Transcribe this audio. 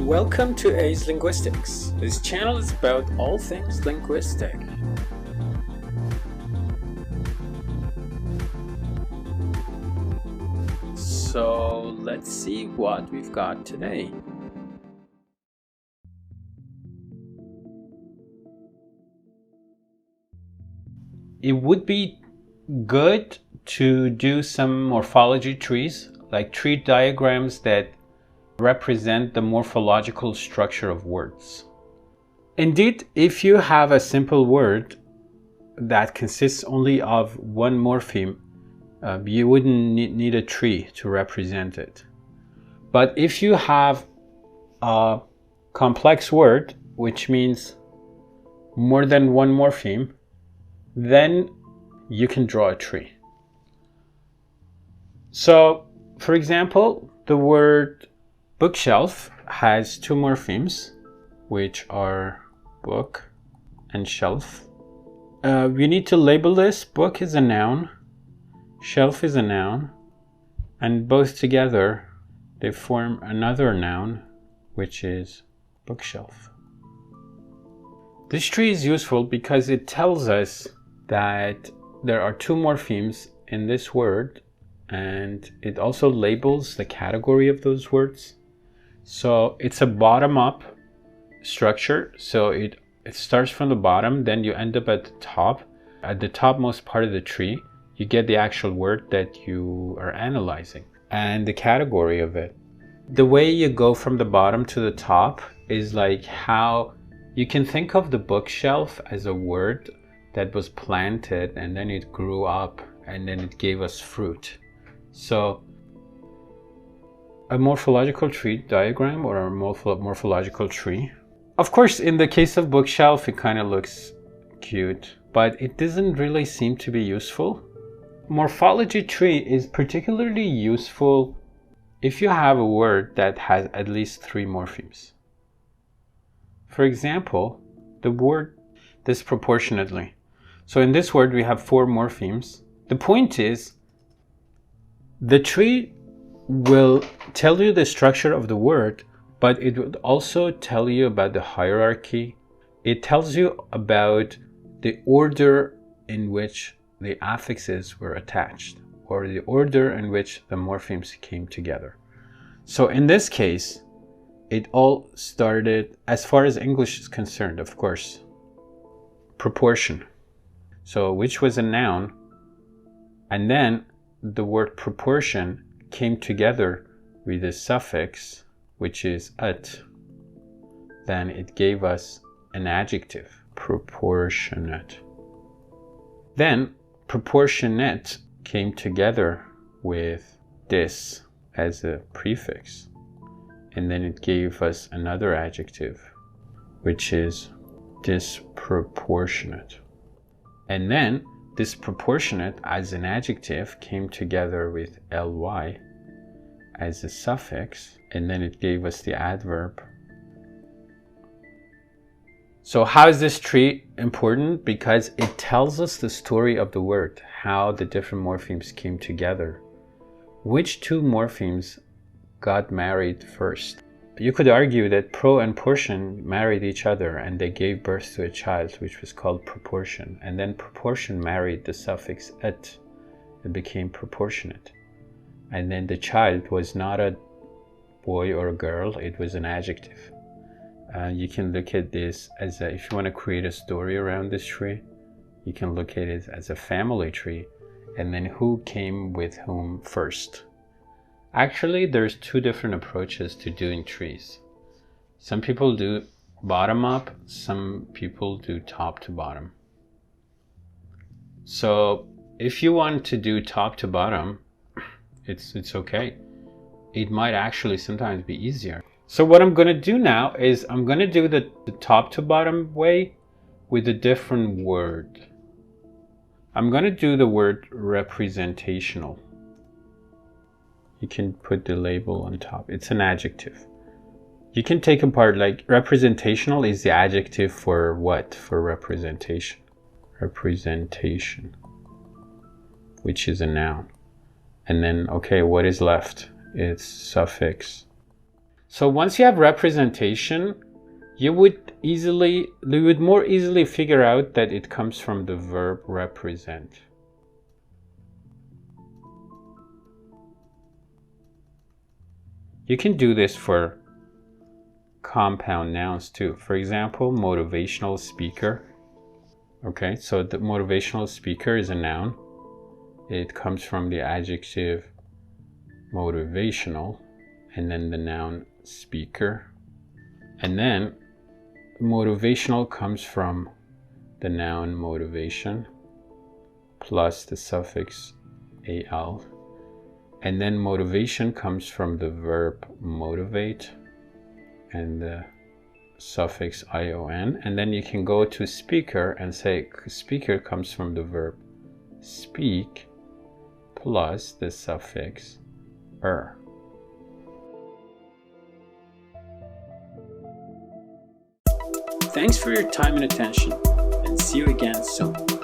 Welcome to A's Linguistics. This channel is about all things linguistic. So let's see what we've got today. It would be good to do some morphology trees, like tree diagrams that represent the morphological structure of words. Indeed, if you have a simple word that consists only of one morpheme, you wouldn't need a tree to represent it. But if you have a complex word, which means more than one morpheme, then you can draw a tree. So, for example, the word bookshelf has two morphemes, which are book and shelf. We need to label this. Book is a noun, shelf is a noun, and both together they form another noun, which is bookshelf. This tree is useful because it tells us that there are two morphemes in this word, and it also labels the category of those words. So it's a bottom-up structure. So it starts from the bottom, then you end up at the top. At the topmost part of the tree, you get the actual word that you are analyzing and the category of it. The way you go from the bottom to the top is like how you can think of the bookshelf as a word that was planted and then it grew up and then it gave us fruit. So a morphological tree diagram or a morphological tree. Of course, in the case of bookshelf, it kind of looks cute, but it doesn't really seem to be useful. Morphology tree is particularly useful if you have a word that has at least three morphemes. For example, the word disproportionately. So in this word, we have four morphemes. The point is, the tree will tell you the structure of the word, but it would also tell you about the hierarchy. It tells you about the order in which the affixes were attached, or the order in which the morphemes came together. So in this case, it all started, as far as English is concerned, of course, proportion. So which was a noun, and then the word proportion came together with a suffix, which is at. Then it gave us an adjective, proportionate. Then proportionate came together with dis as a prefix, and then it gave us another adjective, which is disproportionate. And then disproportionate as an adjective came together with ly as a suffix, and then it gave us the adverb. So how is this tree important? Because it tells us the story of the word, how the different morphemes came together. Which two morphemes got married first? You could argue that pro and portion married each other and they gave birth to a child, which was called proportion. And then proportion married the suffix et. It became proportionate. And then the child was not a boy or a girl, it was an adjective. You can look at this as if you want to create a story around this tree, you can look at it as a family tree, and then who came with whom first. Actually, there's two different approaches to doing trees. Some people do bottom up, some people do top to bottom. So if you want to do top to bottom, it's okay. It might actually sometimes be easier. So what I'm going to do now is I'm going to do the top to bottom way with a different word. I'm going to do the word representational. You can put the label on top. It's an adjective. You can take apart, like representational is the adjective for what? For representation. Representation, which is a noun. And then, okay, what is left? It's suffix. So once you have representation, you would more easily figure out that it comes from the verb represent. You can do this for compound nouns too. For example, motivational speaker. Okay, so the motivational speaker is a noun. It comes from the adjective motivational and then the noun speaker. And then motivational comes from the noun motivation plus the suffix al. And then motivation comes from the verb motivate and the suffix ion. And then you can go to speaker and say speaker comes from the verb speak plus the suffix Thanks for your time and attention, and see you again soon.